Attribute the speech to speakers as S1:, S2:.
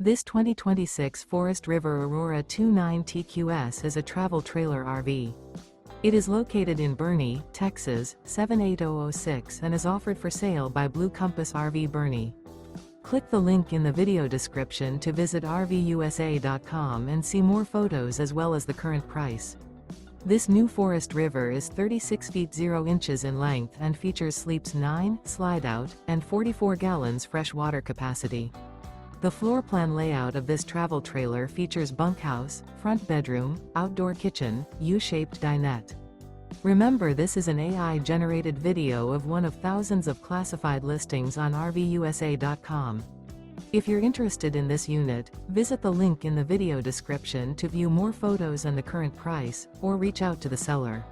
S1: This 2026 Forest River Aurora 29 TQS is a travel trailer RV. It is located in Boerne, Texas, 78006 and is offered for sale by Blue Compass RV Boerne. Click the link in the video description to visit RVUSA.com and see more photos as well as the current price. This new Forest River is 36 feet 0 inches in length and features sleeps 9, slide-out, and 44 gallons fresh water capacity. The floor plan layout of this travel trailer features bunkhouse, front bedroom, outdoor kitchen, U-shaped dinette. Remember, this is an AI-generated video of one of thousands of classified listings on RVUSA.com. If you're interested in this unit, visit the link in the video description to view more photos and the current price, or reach out to the seller.